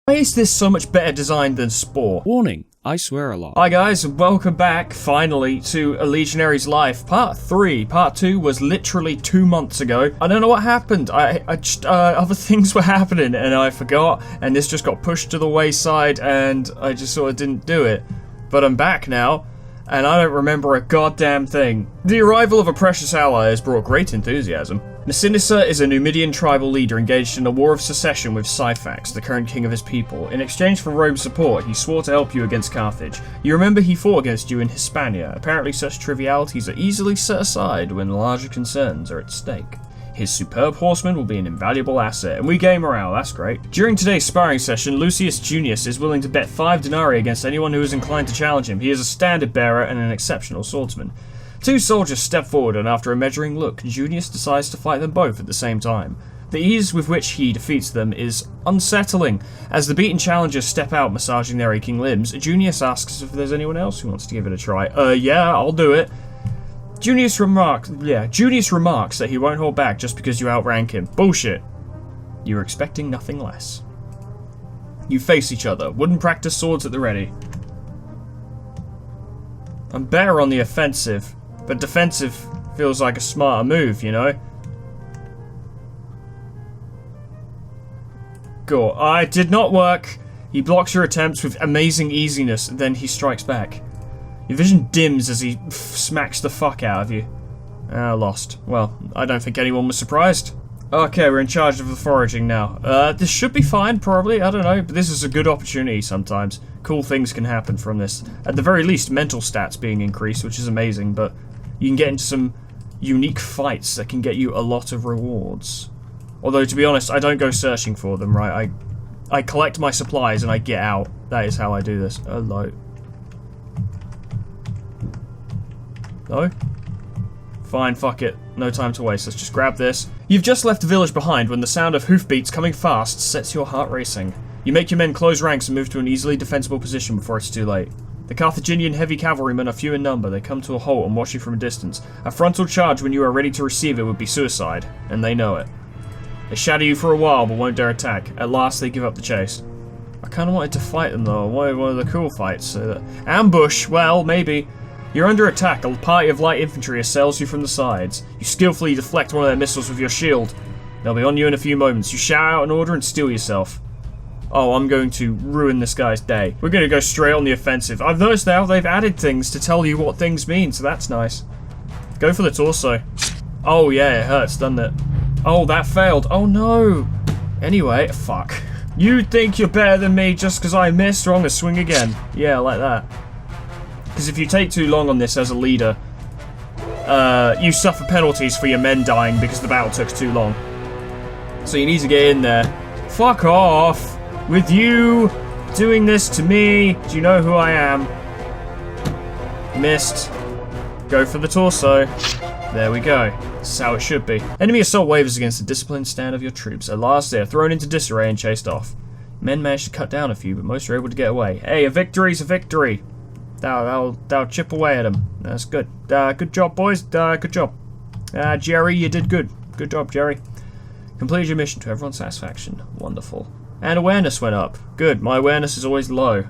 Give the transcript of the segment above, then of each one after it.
Why is this so much better designed than Spore? Warning, I swear a lot. Hi guys, and welcome back, finally, to A Legionary's Life, Part 3. Part 2 was literally 2 months ago. I don't know what happened. Other things were happening, and I forgot, and this just got pushed to the wayside, and I just sort of didn't do it. But I'm back now, and I don't remember a goddamn thing. The arrival of a precious ally has brought great enthusiasm. Masinissa is a Numidian tribal leader engaged in a war of secession with Syphax, the current king of his people. In exchange for Rome's support, he swore to help you against Carthage. You remember he fought against you in Hispania. Apparently such trivialities are easily set aside when larger concerns are at stake. His superb horseman will be an invaluable asset, and we gain morale, that's great. During today's sparring session, Lucius Junius is willing to bet 5 denarii against anyone who is inclined to challenge him. He is a standard bearer and an exceptional swordsman. 2 soldiers step forward, and after a measuring look, Junius decides to fight them both at the same time. The ease with which he defeats them is unsettling. As the beaten challengers step out massaging their aching limbs, Junius asks if there's anyone else who wants to give it a try. Yeah, I'll do it. Junius remarks that he won't hold back just because you outrank him. Bullshit. You're expecting nothing less. You face each other, wooden practice swords at the ready. I'm better on the offensive, but defensive feels like a smarter move, you know? Go. It did not work. He blocks your attempts with amazing easiness, then he strikes back. Your vision dims as he smacks the fuck out of you. Lost. Well, I don't think anyone was surprised. Okay, we're in charge of the foraging now. This should be fine, probably. I don't know, but this is a good opportunity sometimes. Cool things can happen from this. At the very least, mental stats being increased, which is amazing, but you can get into some unique fights that can get you a lot of rewards. Although, to be honest, I don't go searching for them, right? I collect my supplies and I get out. That is how I do this. Hello. No? Fine, fuck it. No time to waste. Let's just grab this. You've just left the village behind when the sound of hoofbeats coming fast sets your heart racing. You make your men close ranks and move to an easily defensible position before it's too late. The Carthaginian heavy cavalrymen are few in number. They come to a halt and watch you from a distance. A frontal charge when you are ready to receive it would be suicide, and they know it. They shadow you for a while but won't dare attack. At last they give up the chase. I kind of wanted to fight them though. I wanted one of the cool fights. Ambush, well, maybe. You're under attack. A party of light infantry assails you from the sides. You skillfully deflect one of their missiles with your shield. They'll be on you in a few moments. You shout out an order and steel yourself. Oh, I'm going to ruin this guy's day. We're going to go straight on the offensive. I've noticed now they've added things to tell you what things mean, so that's nice. Go for the torso. Oh yeah, it hurts, doesn't it? Oh, that failed. Oh no. Anyway, fuck. You think you're better than me just because I missed? Wrong to swing again. Yeah, like that. Because if you take too long on this as a leader, you suffer penalties for your men dying because the battle took too long. So you need to get in there. Fuck off! With you doing this to me, do you know who I am? Missed. Go for the torso. There we go. This is how it should be. Enemy assault wavers against the disciplined stand of your troops. At last they are thrown into disarray and chased off. Men manage to cut down a few, but most are able to get away. Hey, a victory's a victory! That'll chip away at him. That's good. Good job, boys. Good job. Jerry, you did good. Good job, Jerry. Completed your mission to everyone's satisfaction. Wonderful. And awareness went up. Good. My awareness is always low.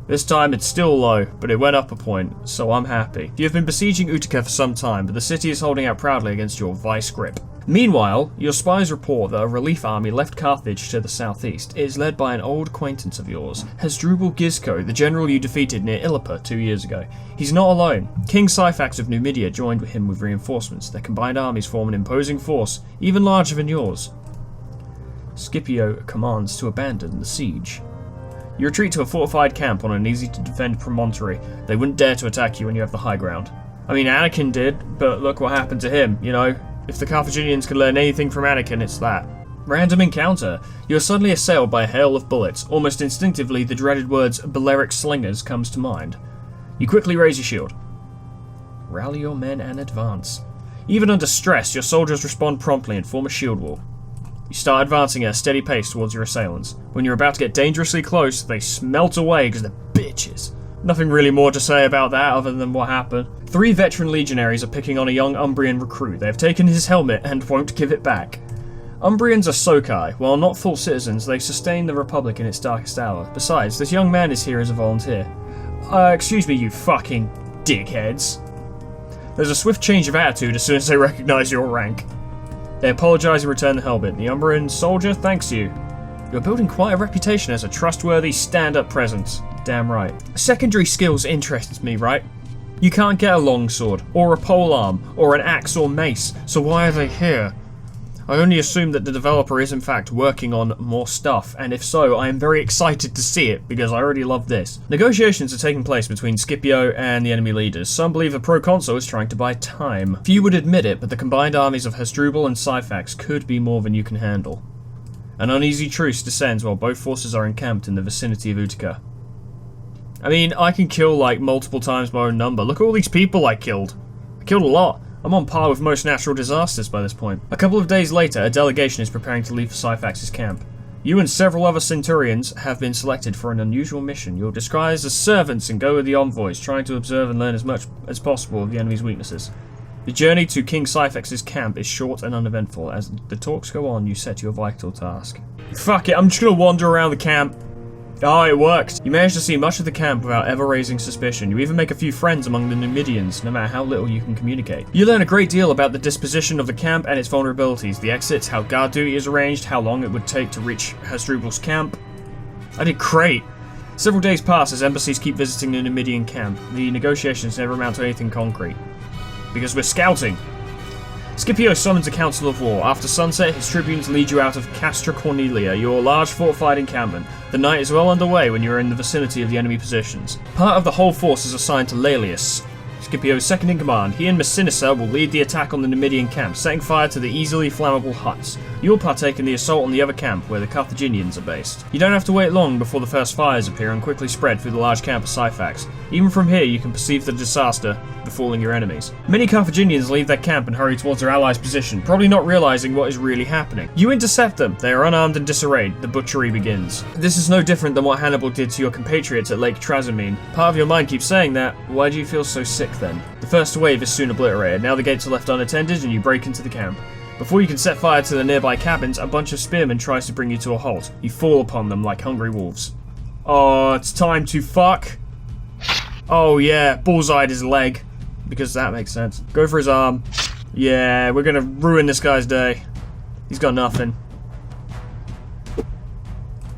This time it's still low, but it went up a point, so I'm happy. You have been besieging Utica for some time, but the city is holding out proudly against your vice grip. Meanwhile, your spies report that a relief army left Carthage to the southeast. It is led by an old acquaintance of yours, Hasdrubal Gisco, the general you defeated near Illiput 2 years ago. He's not alone. King Syphax of Numidia joined with him with reinforcements. Their combined armies form an imposing force, even larger than yours. Scipio commands to abandon the siege. You retreat to a fortified camp on an easy-to-defend promontory. They wouldn't dare to attack you when you have the high ground. I mean, Anakin did, but look what happened to him, you know? If the Carthaginians could learn anything from Anakin, it's that. Random encounter. You are suddenly assailed by a hail of bullets. Almost instinctively, the dreaded words Balearic slingers comes to mind. You quickly raise your shield. Rally your men and advance. Even under stress, your soldiers respond promptly and form a shield wall. You start advancing at a steady pace towards your assailants. When you're about to get dangerously close, they smelt away because they're bitches. Nothing really more to say about that other than what happened. 3 veteran legionaries are picking on a young Umbrian recruit. They have taken his helmet and won't give it back. Umbrians are Sokai. While not full citizens, they sustain the Republic in its darkest hour. Besides, this young man is here as a volunteer. Excuse me, you fucking dickheads. There's a swift change of attitude as soon as they recognize your rank. They apologize and return the helmet. The Umbrian soldier thanks you. You're building quite a reputation as a trustworthy, stand-up presence. Damn right. Secondary skills interests me, right? You can't get a longsword, or a polearm, or an axe or mace, so why are they here? I only assume that the developer is in fact working on more stuff, and if so, I am very excited to see it, because I already love this. Negotiations are taking place between Scipio and the enemy leaders. Some believe the proconsul is trying to buy time. Few would admit it, but the combined armies of Hasdrubal and Syphax could be more than you can handle. An uneasy truce descends while both forces are encamped in the vicinity of Utica. I mean, I can kill like multiple times my own number. Look at all these people I killed. I killed a lot. I'm on par with most natural disasters by this point. A couple of days later, a delegation is preparing to leave for Syphax's camp. You and several other centurions have been selected for an unusual mission. You're disguised as servants and go with the envoys, trying to observe and learn as much as possible of the enemy's weaknesses. The journey to King Syphax's camp is short and uneventful. As the talks go on, you set your vital task. Fuck it, I'm just gonna wander around the camp. Oh, it worked. You manage to see much of the camp without ever raising suspicion. You even make a few friends among the Numidians, no matter how little you can communicate. You learn a great deal about the disposition of the camp and its vulnerabilities, the exits, how guard duty is arranged, how long it would take to reach Hasdrubal's camp. I did great. Several days pass as embassies keep visiting the Numidian camp. The negotiations never amount to anything concrete. Because we're scouting. Scipio summons a council of war. After sunset, his tribunes lead you out of Castra Cornelia, your large fortified encampment. The night is well underway when you are in the vicinity of the enemy positions. Part of the whole force is assigned to Laelius, Scipio's second in command. He and Messinissa will lead the attack on the Numidian camp, setting fire to the easily flammable huts. You'll partake in the assault on the other camp, where the Carthaginians are based. You don't have to wait long before the first fires appear and quickly spread through the large camp of Syphax. Even from here, you can perceive the disaster befalling your enemies. Many Carthaginians leave their camp and hurry towards their allies' position, probably not realizing what is really happening. You intercept them. They are unarmed and disarrayed. The butchery begins. This is no different than what Hannibal did to your compatriots at Lake Trasimene. Part of your mind keeps saying that. Why do you feel so sick then? The first wave is soon obliterated. Now the gates are left unattended and you break into the camp. Before you can set fire to the nearby cabins, a bunch of spearmen tries to bring you to a halt. You fall upon them like hungry wolves. Oh, it's time to fuck. Oh yeah, bullseyed his leg. Because that makes sense. Go for his arm. Yeah, we're gonna ruin this guy's day. He's got nothing.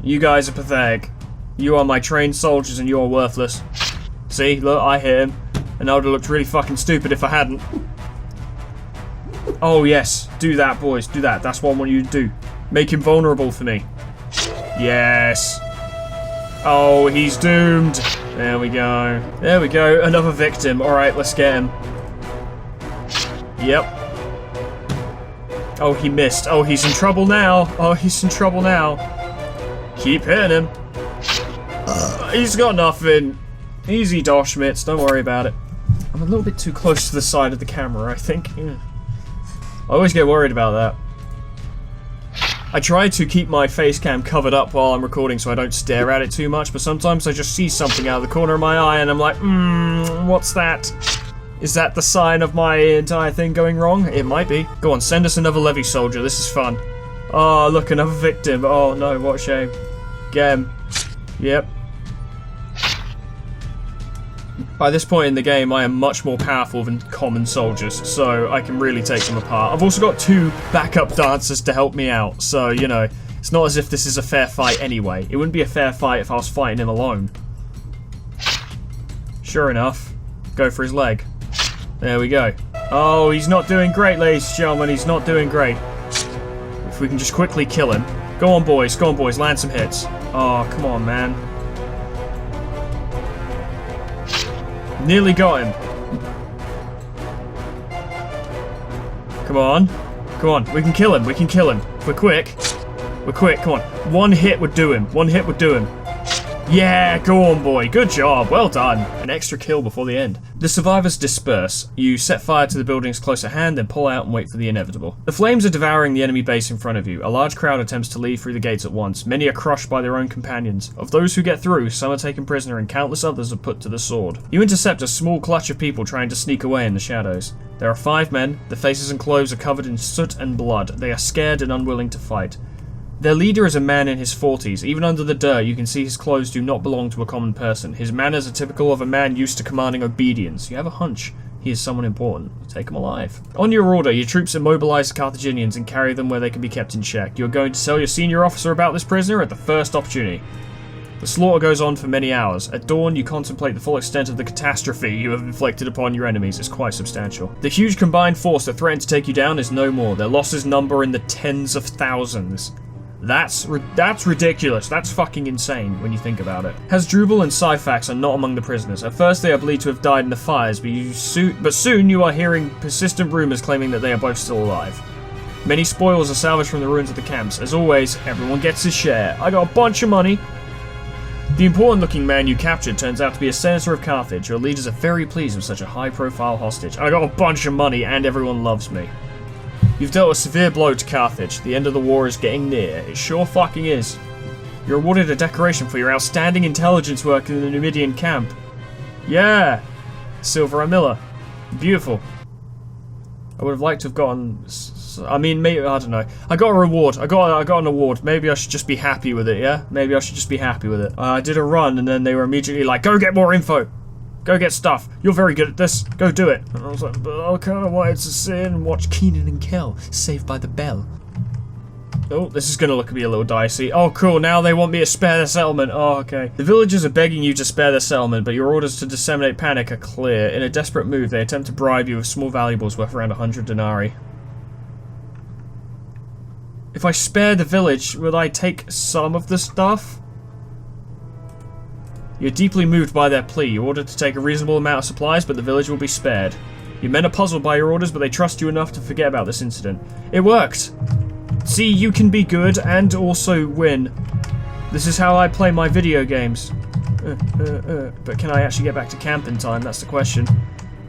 You guys are pathetic. You are my trained soldiers and you are worthless. See, look, I hit him. And I would have looked really fucking stupid if I hadn't. Oh yes, do that boys, do that. That's what I want you to do. Make him vulnerable for me. Yes. Oh, he's doomed. There we go. There we go, another victim. Alright, let's get him. Yep. Oh, he missed. Oh, he's in trouble now. Oh, he's in trouble now. Keep hitting him. He's got nothing. Easy, Doshmitz, don't worry about it. I'm a little bit too close to the side of the camera, I think. Yeah. I always get worried about that. I try to keep my face cam covered up while I'm recording so I don't stare at it too much, but sometimes I just see something out of the corner of my eye and I'm like, what's that? Is that the sign of my entire thing going wrong? It might be. Go on, send us another Levy soldier, this is fun. Oh, look, another victim. Oh no, what a shame. Get him. Yep. By this point in the game, I am much more powerful than common soldiers, so I can really take them apart. I've also got 2 backup dancers to help me out, so, you know, it's not as if this is a fair fight anyway. It wouldn't be a fair fight if I was fighting him alone. Sure enough, go for his leg. There we go. Oh, he's not doing great, ladies and gentlemen, he's not doing great. If we can just quickly kill him. Go on, boys, land some hits. Oh, come on, man. Nearly got him. Come on. Come on. We can kill him. We can kill him. If we're quick. We're quick. Come on. One hit would do him. One hit would do him. Yeah, go on, boy. Good job. Well done. An extra kill before the end. The survivors disperse. You set fire to the buildings close at hand, then pull out and wait for the inevitable. The flames are devouring the enemy base in front of you. A large crowd attempts to leave through the gates at once. Many are crushed by their own companions. Of those who get through, some are taken prisoner and countless others are put to the sword. You intercept a small clutch of people trying to sneak away in the shadows. There are 5 men. Their faces and clothes are covered in soot and blood. They are scared and unwilling to fight. Their leader is a man in his 40s. Even under the dirt, you can see his clothes do not belong to a common person. His manners are typical of a man used to commanding obedience. You have a hunch he is someone important. Take him alive. On your order, your troops immobilize the Carthaginians and carry them where they can be kept in check. You are going to tell your senior officer about this prisoner at the first opportunity. The slaughter goes on for many hours. At dawn, you contemplate the full extent of the catastrophe you have inflicted upon your enemies. It's quite substantial. The huge combined force that threatened to take you down is no more. Their losses number in the tens of thousands. That's ridiculous. That's fucking insane when you think about it. Hasdrubal and Syphax are not among the prisoners. At first they are believed to have died in the fires, but soon you are hearing persistent rumors claiming that they are both still alive. Many spoils are salvaged from the ruins of the camps. As always, everyone gets his share. I got a bunch of money. The important looking man you captured turns out to be a senator of Carthage. Your leaders are very pleased with such a high profile hostage. I got a bunch of money and everyone loves me. You've dealt a severe blow to Carthage. The end of the war is getting near. It sure fucking is. You're awarded a decoration for your outstanding intelligence work in the Numidian camp. Yeah! Silver and Miller. Beautiful. I would have liked to have gotten... I mean, maybe... I don't know. I got a reward. I got an award. Maybe I should just be happy with it, yeah? Maybe I should just be happy with it. I did a run and then they were immediately like, go get more info! Go get stuff. You're very good at this. Go do it. And I was like, but I kind of wanted to sit and watch Keenan and Kel, Saved by the Bell. Oh, this is going to be a little dicey. Oh, cool. Now they want me to spare the settlement. Oh, okay. The villagers are begging you to spare the settlement, but your orders to disseminate panic are clear. In a desperate move, they attempt to bribe you with small valuables worth around 100 denarii. If I spare the village, will I take some of the stuff? You're deeply moved by their plea. You're ordered to take a reasonable amount of supplies, but the village will be spared. Your men are puzzled by your orders, but they trust you enough to forget about this incident. It worked! See, you can be good and also win. This is how I play my video games. But can I actually get back to camp in time? That's the question.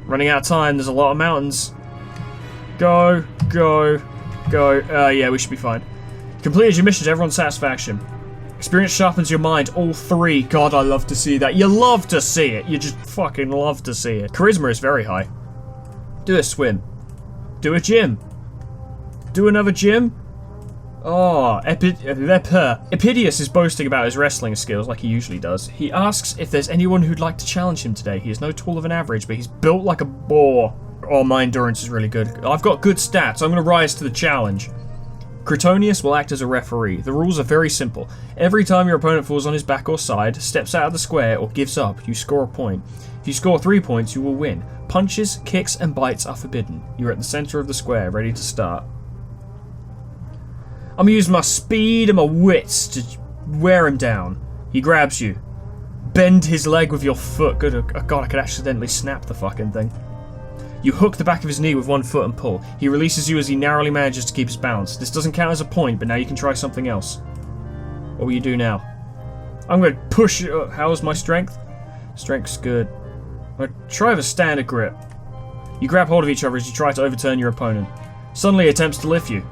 Running out of time, there's a lot of mountains. Go, go, go. Yeah, we should be fine. Completed your mission to everyone's satisfaction. Experience sharpens your mind, all 3. God, I love to see that. You love to see it. You just fucking love to see it. Charisma is very high. Do a swim. Do a gym. Do another gym. Oh, Epidius is boasting about his wrestling skills like he usually does. He asks if there's anyone who'd like to challenge him today. He is no taller than average, but he's built like a boar. Oh, my endurance is really good. I've got good stats. I'm going to rise to the challenge. Cretonius will act as a referee. The rules are very simple. Every time your opponent falls on his back or side, steps out of the square, or gives up, you score a point. If you score 3 points, you will win. Punches, kicks, and bites are forbidden. You're at the center of the square, ready to start. I'm gonna use my speed and my wits to wear him down. He grabs you. Bend his leg with your foot. Good, oh god, I could accidentally snap the fucking thing. You hook the back of his knee with one foot and pull. He releases you as he narrowly manages to keep his balance. This doesn't count as a point, but now you can try something else. What will you do now? I'm going to push... how's my strength? Strength's good. I'm going to try with a standard grip. You grab hold of each other as you try to overturn your opponent. Suddenly he attempts to lift you.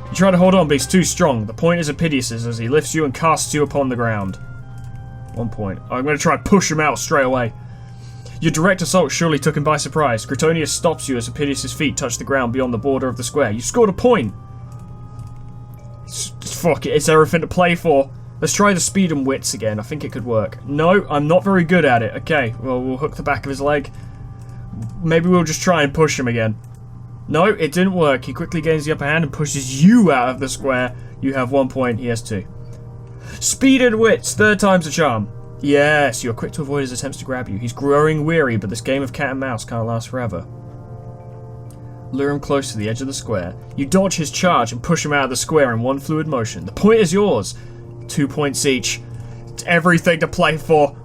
You try to hold on, but he's too strong. The point is Epidius's as he lifts you and casts you upon the ground. 1 point. I'm going to try and push him out straight away. Your direct assault surely took him by surprise. Cretonius stops you as Epidius' feet touch the ground beyond the border of the square. You scored a point! Fuck it, it's everything to play for. Let's try the speed and wits again. I think it could work. No, I'm not very good at it. Okay, well, we'll hook the back of his leg. Maybe we'll just try and push him again. No, it didn't work. He quickly gains the upper hand and pushes you out of the square. You have 1 point, he has 2. Speed and wits, 3rd time's a charm. Yes, you're quick to avoid his attempts to grab you. He's growing weary, but this game of cat and mouse can't last forever. Lure him close to the edge of the square. You dodge his charge and push him out of the square in one fluid motion. The point is yours. 2 points each. It's everything to play for.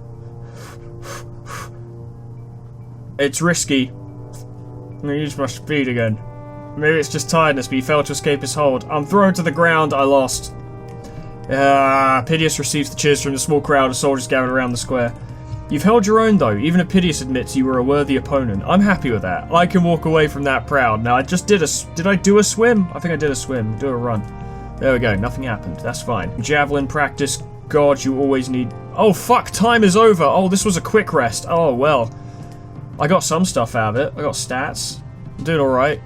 It's risky. I'm gonna use my speed again. Maybe it's just tiredness, but he failed to escape his hold. I'm thrown to the ground. I lost. Pidius receives the cheers from the small crowd of soldiers gathered around the square. You've held your own though, even if Pidius admits you were a worthy opponent. I'm happy with that. I can walk away from that proud. Now I just did I do a swim? I think I did a swim. Do a run. There we go, nothing happened. That's fine. Javelin practice. God, you always need... Oh fuck, time is over. Oh, this was a quick rest. Oh well. I got some stuff out of it. I got stats. I'm doing alright.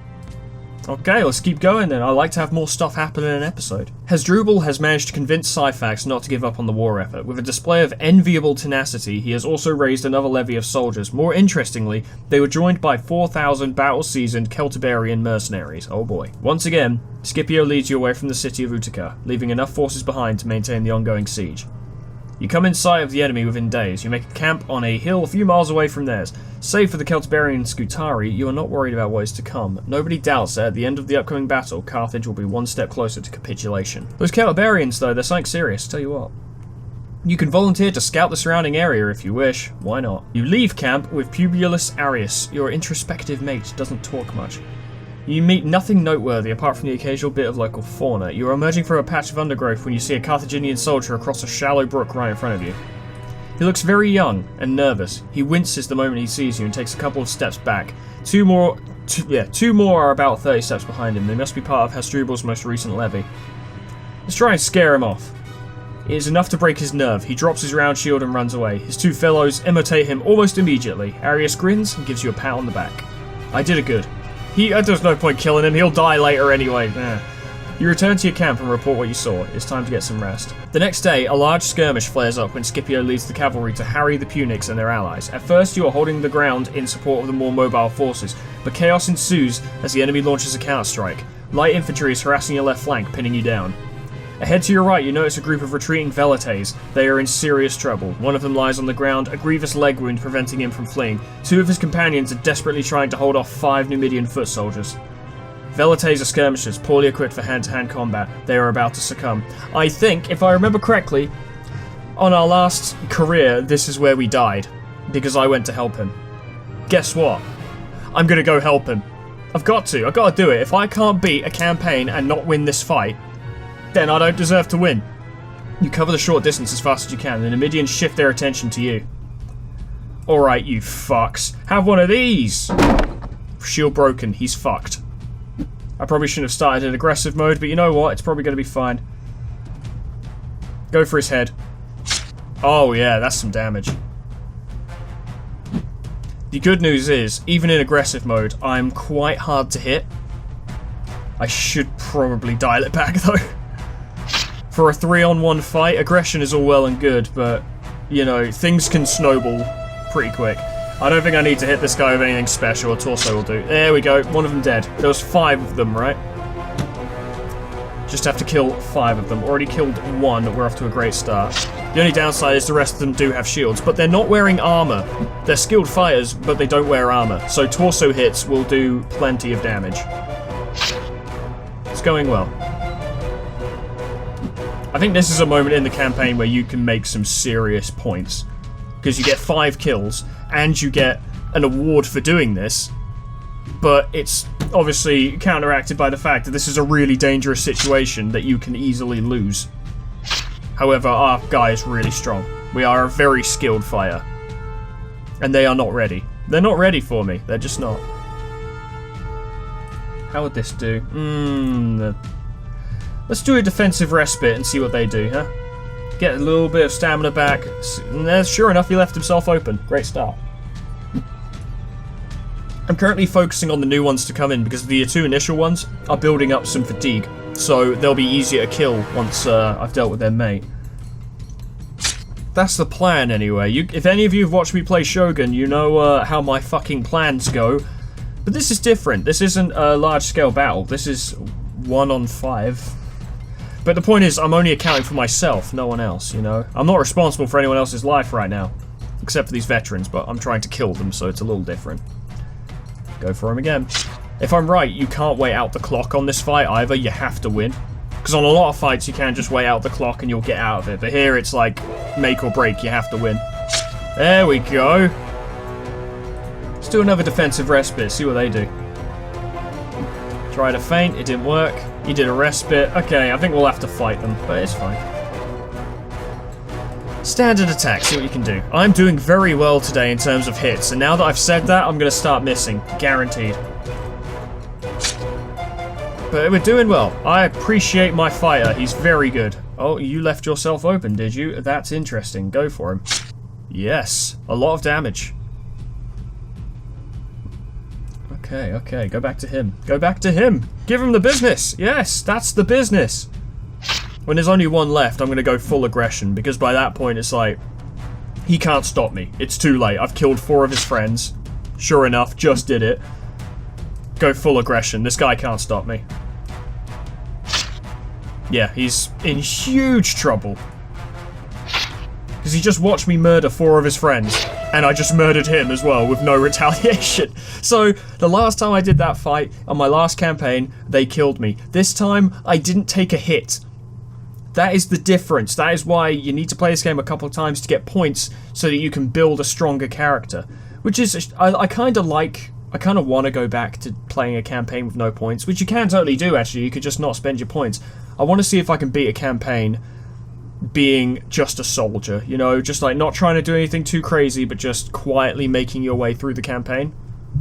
Okay, let's keep going then. I like to have more stuff happen in an episode. Hasdrubal has managed to convince Syphax not to give up on the war effort. With a display of enviable tenacity, he has also raised another levy of soldiers. More interestingly, they were joined by 4,000 battle-seasoned Celtiberian mercenaries. Oh boy. Once again, Scipio leads you away from the city of Utica, leaving enough forces behind to maintain the ongoing siege. You come in sight of the enemy within days. You make a camp on a hill a few miles away from theirs. Save for the Celtiberian Scutari, you are not worried about what is to come. Nobody doubts that at the end of the upcoming battle, Carthage will be one step closer to capitulation. Those Celtiberians, though, they're something serious, tell you what. You can volunteer to scout the surrounding area if you wish. Why not? You leave camp with Publius Arius, your introspective mate, doesn't talk much. You meet nothing noteworthy apart from the occasional bit of local fauna. You are emerging from a patch of undergrowth when you see a Carthaginian soldier across a shallow brook right in front of you. He looks very young and nervous. He winces the moment he sees you and takes a couple of steps back. Two more are about 30 steps behind him. They must be part of Hasdrubal's most recent levy. Let's try and scare him off. It is enough to break his nerve. He drops his round shield and runs away. His two fellows imitate him almost immediately. Arius grins and gives you a pat on the back. I did it good. There's no point killing him, he'll die later anyway. You return to your camp and report what you saw. It's time to get some rest. The next day, a large skirmish flares up when Scipio leads the cavalry to harry the Punics and their allies. At first, you are holding the ground in support of the more mobile forces, but chaos ensues as the enemy launches a counterstrike. Light infantry is harassing your left flank, pinning you down. Ahead to your right, you notice a group of retreating Velites. They are in serious trouble. One of them lies on the ground, a grievous leg wound preventing him from fleeing. Two of his companions are desperately trying to hold off 5 Numidian foot soldiers. Velites are skirmishers, poorly equipped for hand-to-hand combat. They are about to succumb. I think, if I remember correctly, on our last career, this is where we died, because I went to help him. Guess what? I'm gonna go help him. I've got to do it. If I can't beat a campaign and not win this fight, then I don't deserve to win. You cover the short distance as fast as you can, and the Numidians shift their attention to you. Alright, you fucks. Have one of these! Shield broken, he's fucked. I probably shouldn't have started in aggressive mode, but you know what? It's probably going to be fine. Go for his head. Oh yeah, that's some damage. The good news is, even in aggressive mode, I'm quite hard to hit. I should probably dial it back though. For a 3-on-1 fight, aggression is all well and good, but, you know, things can snowball pretty quick. I don't think I need to hit this guy with anything special. A torso will do. There we go. One of them dead. There was 5 of them, right? Just have to kill 5 of them. Already killed 1. We're off to a great start. The only downside is the rest of them do have shields, but they're not wearing armor. They're skilled fighters, but they don't wear armor. So torso hits will do plenty of damage. It's going well. I think this is a moment in the campaign where you can make some serious points. Because you get 5 kills, and you get an award for doing this, but it's obviously counteracted by the fact that this is a really dangerous situation that you can easily lose. However, our guy is really strong. We are a very skilled fighter. And they are not ready. They're not ready for me. They're just not. How would this do? Let's do a defensive respite and see what they do, huh? Get a little bit of stamina back. Sure enough, he left himself open. Great start. I'm currently focusing on the new ones to come in because the 2 initial ones are building up some fatigue. So they'll be easier to kill once I've dealt with their mate. That's the plan anyway. If any of you have watched me play Shogun, you know how my fucking plans go. But this is different. This isn't a large-scale battle. This is 1-on-5. But the point is, I'm only accounting for myself, no one else, you know? I'm not responsible for anyone else's life right now. Except for these veterans, but I'm trying to kill them, so it's a little different. Go for him again. If I'm right, you can't wait out the clock on this fight either, you have to win. Because on a lot of fights, you can just wait out the clock and you'll get out of it. But here, it's like, make or break, you have to win. There we go. Let's do another defensive respite, see what they do. Tried a feint, it didn't work. He did a respite. Okay, I think we'll have to fight them, but it's fine. Standard attack, see what you can do. I'm doing very well today in terms of hits, and now that I've said that, I'm going to start missing. Guaranteed. But we're doing well. I appreciate my fighter. He's very good. Oh, you left yourself open, did you? That's interesting. Go for him. Yes. A lot of damage. Okay, okay. Go back to him. Go back to him. Give him the business. Yes, that's the business. When there's only one left, I'm going to go full aggression, because by that point it's like, he can't stop me. It's too late. I've killed 4 of his friends. Sure enough, just did it. Go full aggression. This guy can't stop me. Yeah, he's in huge trouble. Because he just watched me murder 4 of his friends. And I just murdered him as well with no retaliation. So, the last time I did that fight, on my last campaign, they killed me. This time, I didn't take a hit. That is the difference. That is why you need to play this game a couple of times to get points so that you can build a stronger character. Which is, I kind of want to go back to playing a campaign with no points, which you can totally do actually. You could just not spend your points. I want to see if I can beat a campaign being just a soldier, you know, just like not trying to do anything too crazy, but just quietly making your way through the campaign.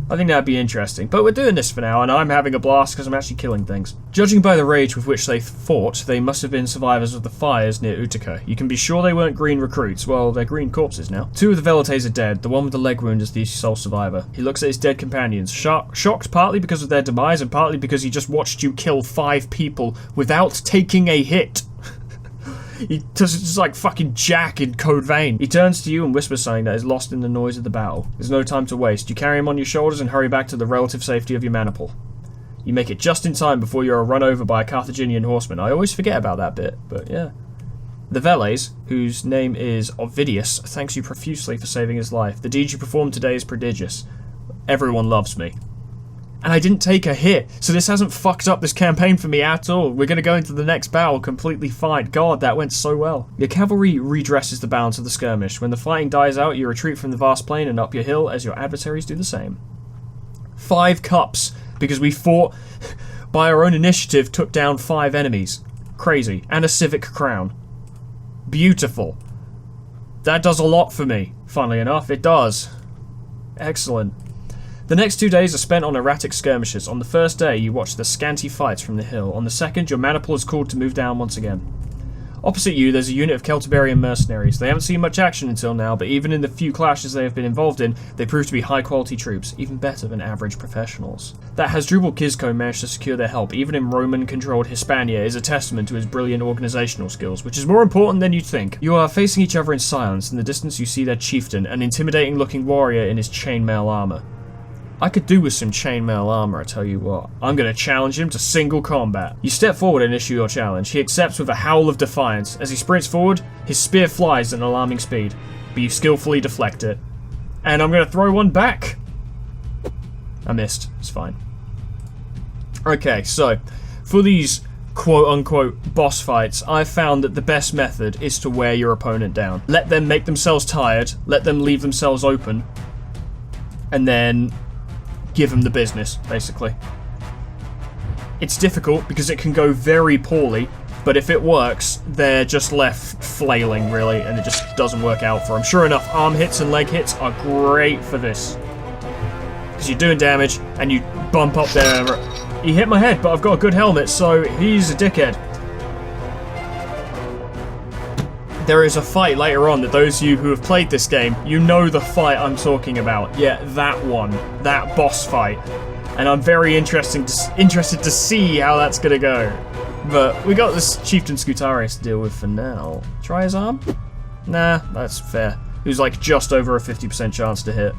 I think that'd be interesting, but we're doing this for now, and I'm having a blast because I'm actually killing things. Judging by the rage with which they fought, they must have been survivors of the fires near Utica. You can be sure they weren't green recruits. Well, they're green corpses now. 2 of the Velites are dead. The one with the leg wound is the sole survivor. He looks at his dead companions, shocked partly because of their demise and partly because he just watched you kill 5 people without taking a hit. He just like fucking Jack in Code Vein. He turns to you and whispers something that is lost in the noise of the battle. There's no time to waste. You carry him on your shoulders and hurry back to the relative safety of your maniple. You make it just in time before you are run over by a Carthaginian horseman. I always forget about that bit, but yeah. The Veles, whose name is Ovidius, thanks you profusely for saving his life. The deed you performed today is prodigious. Everyone loves me. And I didn't take a hit, so this hasn't fucked up this campaign for me at all. We're going to go into the next battle completely fine. God, that went so well. Your cavalry redresses the balance of the skirmish. When the fighting dies out, you retreat from the vast plain and up your hill as your adversaries do the same. 5 cups, because we fought by our own initiative, took down 5 enemies. Crazy. And a civic crown. Beautiful. That does a lot for me. Funnily enough, it does. Excellent. The next 2 days are spent on erratic skirmishes. On the first day, you watch the scanty fights from the hill. On the second, your maniple is called to move down once again. Opposite you, there's a unit of Celtiberian mercenaries. They haven't seen much action until now, but even in the few clashes they have been involved in, they prove to be high-quality troops, even better than average professionals. That Hasdrubal Kizko managed to secure their help, even in Roman-controlled Hispania, is a testament to his brilliant organizational skills, which is more important than you'd think. You are facing each other in silence. In the distance, you see their chieftain, an intimidating-looking warrior in his chainmail armor. I could do with some chainmail armor, I tell you what. I'm going to challenge him to single combat. You step forward and issue your challenge. He accepts with a howl of defiance. As he sprints forward, his spear flies at an alarming speed, but you skillfully deflect it. And I'm going to throw one back. I missed. It's fine. Okay, so, for these quote-unquote boss fights, I've found that the best method is to wear your opponent down. Let them make themselves tired, let them leave themselves open, and then give them the business, basically. It's difficult because it can go very poorly, but if it works, they're just left flailing, really, and it just doesn't work out for them. Sure enough, arm hits and leg hits are great for this. Because you're doing damage, and you bump up their... He hit my head, but I've got a good helmet, so he's a dickhead. There is a fight later on that those of you who have played this game, you know the fight I'm talking about. Yeah, that one. That boss fight. And I'm very interested to see how that's gonna go. But we got this Chieftain Scutarius to deal with for now. Try his arm? Nah, that's fair. It was like just over a 50% chance to hit.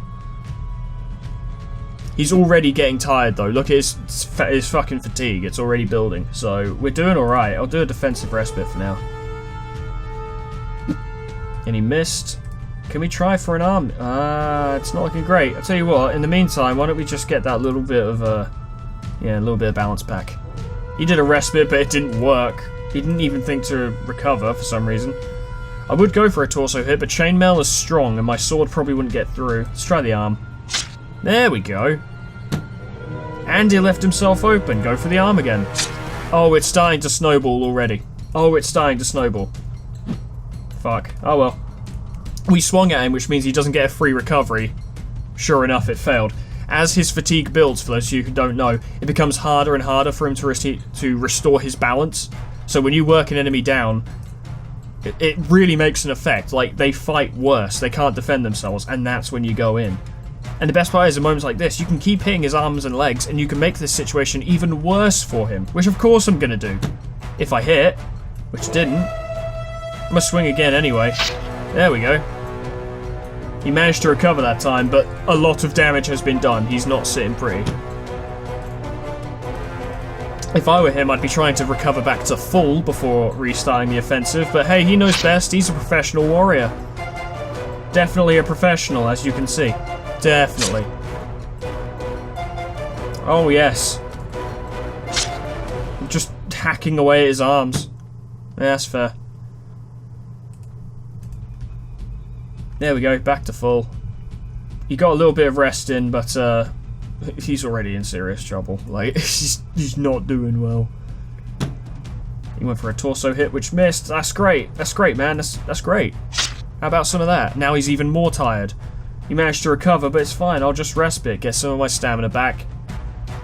He's already getting tired though. Look at his fucking fatigue. It's already building. So we're doing alright. I'll do a defensive respite for now. And he missed. Can we try for an arm? It's not looking great. I'll tell you what, in the meantime, why don't we just get that little bit of a little bit of balance back. He did a respite, but it didn't work. He didn't even think to recover for some reason. I would go for a torso hit, but chainmail is strong, and my sword probably wouldn't get through. Let's try the arm. There we go. And he left himself open. Go for the arm again. Oh, it's starting to snowball already. Oh, it's starting to snowball. Fuck. Oh well. We swung at him, which means he doesn't get a free recovery. Sure enough, it failed. As his fatigue builds, for those of you who don't know, it becomes harder and harder for him to restore his balance. So when you work an enemy down, it really makes an effect. Like, they fight worse, they can't defend themselves, and that's when you go in. And the best part is, in moments like this, you can keep hitting his arms and legs, and you can make this situation even worse for him. Which, of course, I'm gonna do. If I hit, which I didn't, I'm gonna swing again anyway. There we go. He managed to recover that time, but a lot of damage has been done. He's not sitting pretty. If I were him, I'd be trying to recover back to full before restarting the offensive, but hey, he knows best. He's a professional warrior. Definitely a professional, as you can see. Definitely. Oh, yes. Just hacking away at his arms. Yeah, that's fair. There we go, back to full. He got a little bit of rest in, but he's already in serious trouble. Like, he's not doing well. He went for a torso hit, which missed. That's great. That's great, man. That's great. How about some of that? Now he's even more tired. He managed to recover, but it's fine. I'll just respite, get some of my stamina back.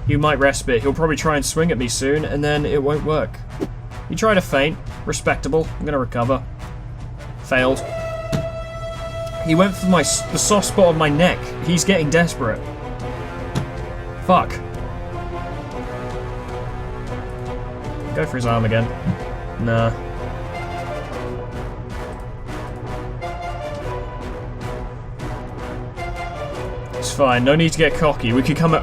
He might respite. He'll probably try and swing at me soon, and then it won't work. He tried to feint. Respectable. I'm gonna recover. Failed. He went for the soft spot of my neck. He's getting desperate. Fuck. Go for his arm again. Nah. It's fine. No need to get cocky. We could come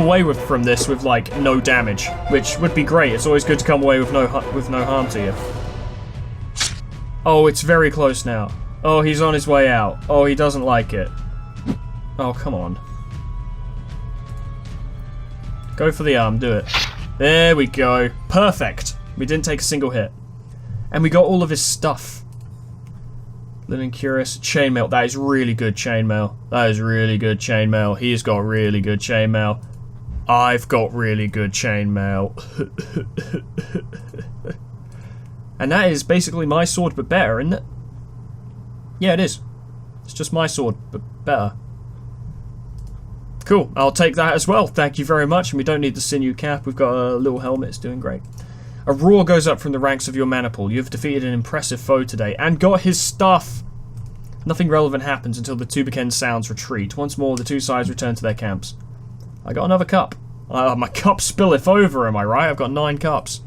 away from this with like no damage, which would be great. It's always good to come away with no harm to you. Oh, it's very close now. Oh, he's on his way out. Oh, he doesn't like it. Oh, come on. Go for the arm, do it. There we go. Perfect. We didn't take a single hit. And we got all of his stuff. Living Curious. Chainmail. That is really good chainmail. That is really good chainmail. He's got really good chainmail. I've got really good chainmail. And that is basically my sword, but better, isn't it? Yeah, it is. It's just my sword, but better. Cool, I'll take that as well. Thank you very much, and we don't need the sinew cap. We've got a little helmet, it's doing great. A roar goes up from the ranks of your maniple. You have defeated an impressive foe today, and got his stuff! Nothing relevant happens until the Tubican sounds retreat. Once more, the two sides return to their camps. I got another cup. My cup spilleth over, am I right? I've got 9 cups.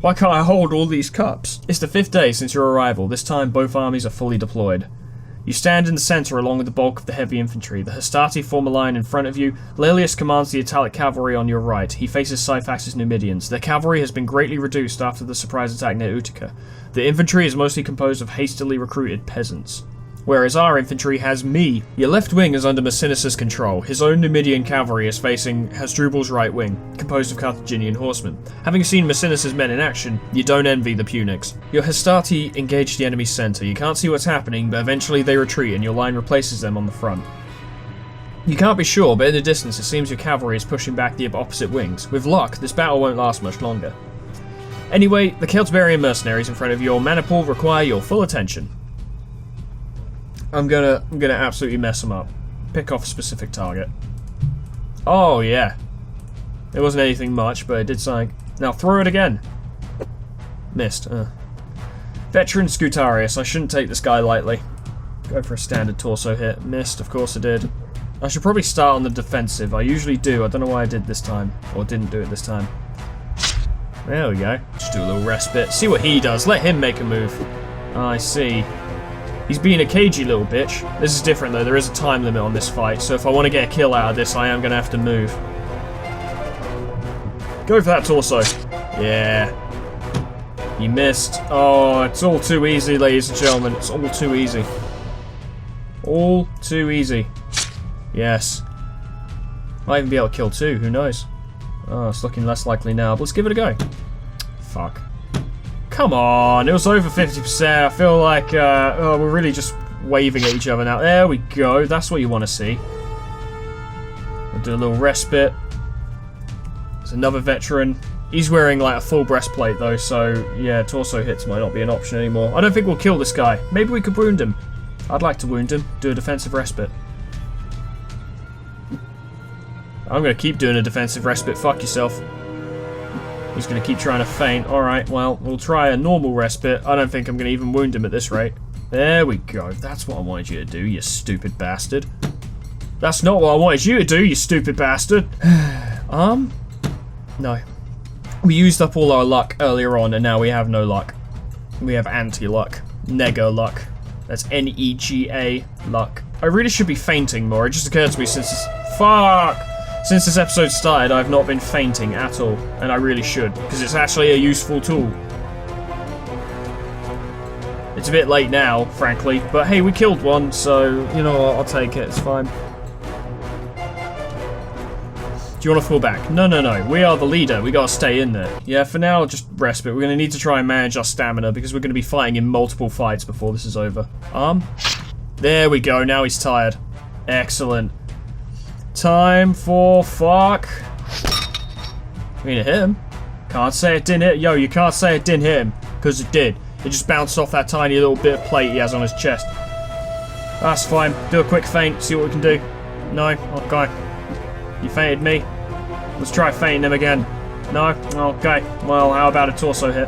Why can't I hold all these cups? It's the 5th day since your arrival. This time, both armies are fully deployed. You stand in the centre along with the bulk of the heavy infantry. The hastati form a line in front of you. Laelius commands the Italic cavalry on your right. He faces Syphax's Numidians. Their cavalry has been greatly reduced after the surprise attack near Utica. The infantry is mostly composed of hastily recruited peasants. Whereas our infantry has me. Your left wing is under Maecenas' control. His own Numidian cavalry is facing Hasdrubal's right wing, composed of Carthaginian horsemen. Having seen Maecenas' men in action, you don't envy the Punics. Your hastati engage the enemy's centre. You can't see what's happening, but eventually they retreat and your line replaces them on the front. You can't be sure, but in the distance it seems your cavalry is pushing back the opposite wings. With luck, this battle won't last much longer. Anyway, the Celtiberian mercenaries in front of your maniple require your full attention. I'm gonna absolutely mess them up. Pick off a specific target. Oh, yeah. It wasn't anything much, but it did something. Now throw it again. Missed. Veteran Scutarius. I shouldn't take this guy lightly. Go for a standard torso hit. Missed, of course I did. I should probably start on the defensive. I usually do. I don't know why I did this time. Or didn't do it this time. There we go. Just do a little respite. See what he does. Let him make a move. I see. He's being a cagey little bitch. This is different though, there is a time limit on this fight, so if I want to get a kill out of this, I am going to have to move. Go for that torso. Yeah. He missed. Oh, it's all too easy, ladies and gentlemen. It's all too easy. All too easy. Yes. Might even be able to kill 2, who knows. Oh, it's looking less likely now, but let's give it a go. Fuck. Come on, it was over 50%. I feel like we're really just waving at each other now. There we go. That's what you want to see. We'll do a little respite. There's another veteran. He's wearing like a full breastplate though, so yeah, torso hits might not be an option anymore. I don't think we'll kill this guy. Maybe we could wound him. I'd like to wound him. Do a defensive respite. I'm going to keep doing a defensive respite. Fuck yourself. He's going to keep trying to feint. Alright, well, we'll try a normal respite. I don't think I'm going to even wound him at this rate. There we go. That's what I wanted you to do, you stupid bastard. That's not what I wanted you to do, you stupid bastard. No. We used up all our luck earlier on, and now we have no luck. We have anti-luck. Nego luck. That's N-E-G-A luck. I really should be feinting more. It just occurred to me since this... Fuck! Since this episode started, I've not been feinting at all. And I really should, because it's actually a useful tool. It's a bit late now, frankly. But hey, we killed one, so, you know what, I'll take it. It's fine. Do you want to fall back? No, no, no. We are the leader. We gotta stay in there. Yeah, for now, just respite. We're gonna need to try and manage our stamina because we're gonna be fighting in multiple fights before this is over. There we go. Now he's tired. Excellent. Time for fuck. I mean, it hit him. Can't say it didn't hit. Yo, you can't say it didn't hit him because it did. It just bounced off that tiny little bit of plate he has on his chest. That's fine. Do a quick feint. See what we can do. No? Okay. You feinted me. Let's try feinting him again. No? Okay. Well, how about a torso hit?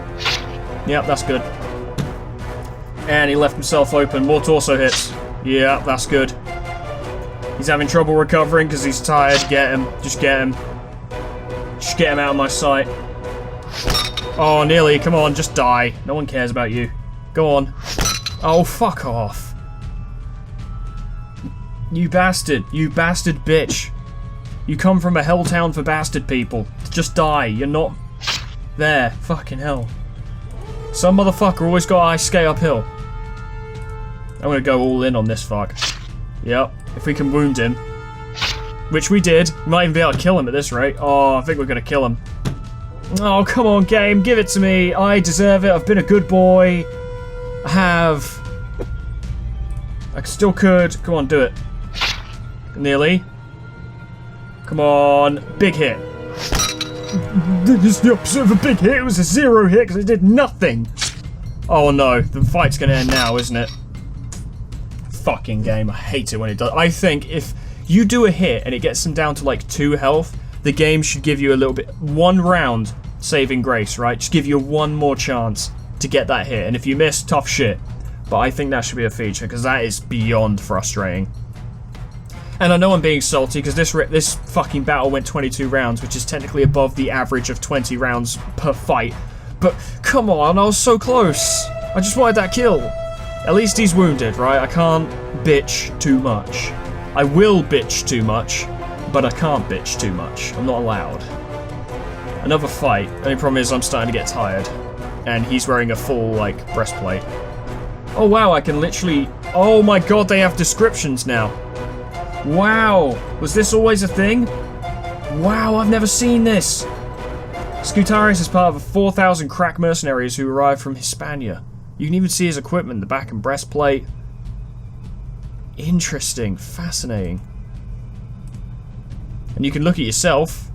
Yep, that's good. And he left himself open. More torso hits. Yeah, that's good. He's having trouble recovering because he's tired. Get him. Just get him. Just get him out of my sight. Oh, nearly. Come on, just die. No one cares about you. Go on. Oh, fuck off. You bastard. You bastard bitch. You come from a hell town for bastard people. Just die. You're not there. Fucking hell. Some motherfucker always got ice skate uphill. I'm gonna go all in on this fuck. Yep. If we can wound him. Which we did. We might even be able to kill him at this rate. Oh, I think we're gonna kill him. Oh, come on, game. Give it to me. I deserve it. I've been a good boy. I have. I still could. Come on, do it. Nearly. Come on. Big hit. This is the opposite of a big hit. It was a 0 hit because it did nothing. Oh no. The fight's going to end now, isn't it? Fucking game. I hate it when it does. I think if you do a hit and it gets them down to like 2 health, the game should give you a little bit... 1 round saving grace, right? Just give you one more chance to get that hit. And if you miss, tough shit. But I think that should be a feature because that is beyond frustrating. And I know I'm being salty because this fucking battle went 22 rounds, which is technically above the average of 20 rounds per fight. But come on, I was so close. I just wanted that kill. At least he's wounded, right? I can't bitch too much. I will bitch too much, but I can't bitch too much. I'm not allowed. Another fight. The only problem is I'm starting to get tired. And he's wearing a full, like, breastplate. Oh wow, I can literally... Oh my god, they have descriptions now. Wow, was this always a thing? Wow, I've never seen this. Scutarius is part of 4,000 crack mercenaries who arrived from Hispania. You can even see his equipment, the back and breastplate. Interesting, fascinating. And you can look at yourself,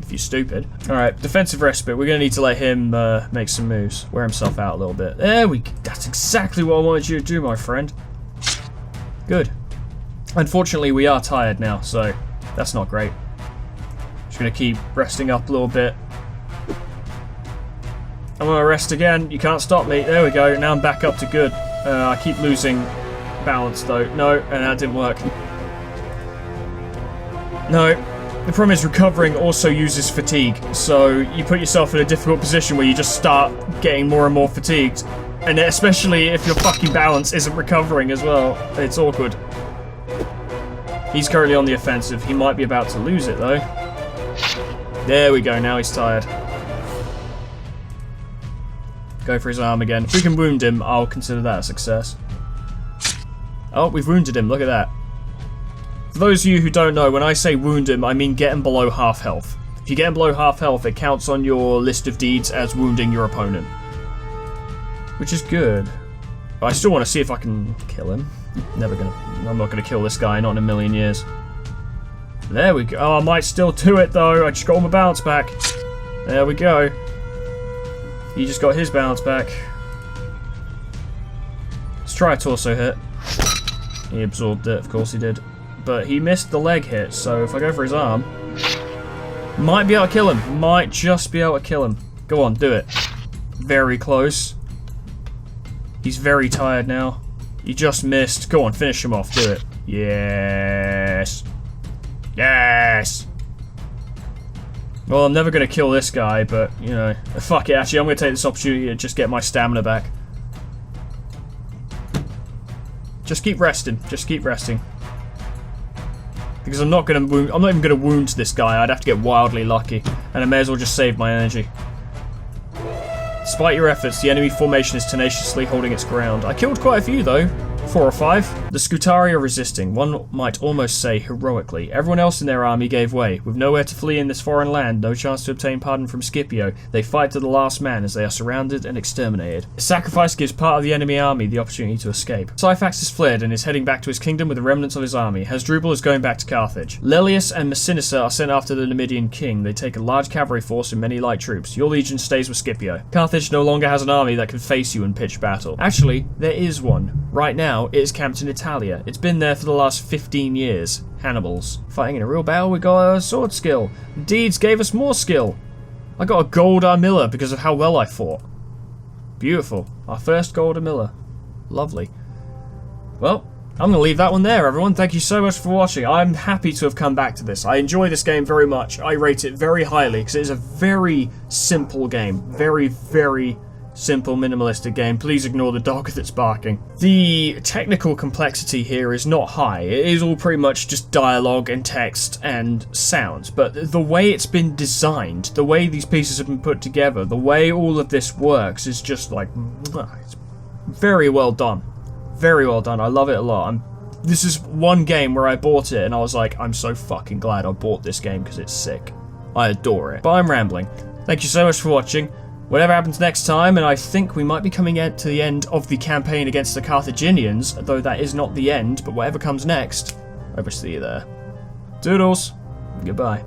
if you're stupid. Alright, defensive respite. We're going to need to let him make some moves. Wear himself out a little bit. There we go. That's exactly what I wanted you to do, my friend. Good. Unfortunately, we are tired now, so that's not great. Just gonna keep resting up a little bit. I'm gonna rest again. You can't stop me. There we go. Now I'm back up to good. I keep losing balance though. No, and that didn't work. No. The problem is recovering also uses fatigue, so you put yourself in a difficult position where you just start getting more and more fatigued. And especially if your fucking balance isn't recovering as well. It's awkward. He's currently on the offensive. He might be about to lose it, though. There we go. Now he's tired. Go for his arm again. If we can wound him, I'll consider that a success. Oh, we've wounded him. Look at that. For those of you who don't know, when I say wound him, I mean get him below half health. If you get him below half health, it counts on your list of deeds as wounding your opponent. Which is good. But I still want to see if I can kill him. I'm not gonna kill this guy, not in a million years. There we go. Oh, I might still do it though. I just got all my balance back. There we go. He just got his balance back. Let's try a torso hit. He absorbed it, of course he did. But he missed the leg hit, so if I go for his arm... Might be able to kill him. Might just be able to kill him. Go on, do it. Very close. He's very tired now. He just missed. Go on, finish him off. Do it. Yes. Yes. Well, I'm never going to kill this guy, but, you know. Fuck it, actually, I'm going to take this opportunity to just get my stamina back. Just keep resting. Just keep resting. Because I'm not even going to wound this guy. I'd have to get wildly lucky. And I may as well just save my energy. Despite your efforts, the enemy formation is tenaciously holding its ground. I killed quite a few, though. 4 or 5. The Scutari are resisting, one might almost say heroically. Everyone else in their army gave way. With nowhere to flee in this foreign land, no chance to obtain pardon from Scipio, they fight to the last man as they are surrounded and exterminated. The sacrifice gives part of the enemy army the opportunity to escape. Syphax has fled and is heading back to his kingdom with the remnants of his army. Hasdrubal is going back to Carthage. Lelius and Massinissa are sent after the Numidian king. They take a large cavalry force and many light troops. Your legion stays with Scipio. Carthage no longer has an army that can face you in pitched battle. Actually, there is one. Right now, it is camped in Italia. It's been there for the last 15 years. Hannibal's. Fighting in a real battle, we got a sword skill. Deeds gave us more skill. I got a gold armilla because of how well I fought. Beautiful. Our first gold armilla. Lovely. Well, I'm going to leave that one there, everyone. Thank you so much for watching. I'm happy to have come back to this. I enjoy this game very much. I rate it very highly because it is a very simple game. Very, very simple, minimalistic game. Please ignore the dog that's barking. The technical complexity here is not high. It is all pretty much just dialogue and text and sounds. But the way it's been designed, the way these pieces have been put together, the way all of this works is just like... It's very well done. Very well done. I love it a lot. This is one game where I bought it and I was like, I'm so fucking glad I bought this game because it's sick. I adore it. But I'm rambling. Thank you so much for watching. Whatever happens next time, and I think we might be coming to the end of the campaign against the Carthaginians, though that is not the end, but whatever comes next, I will see you there. Doodles. Goodbye.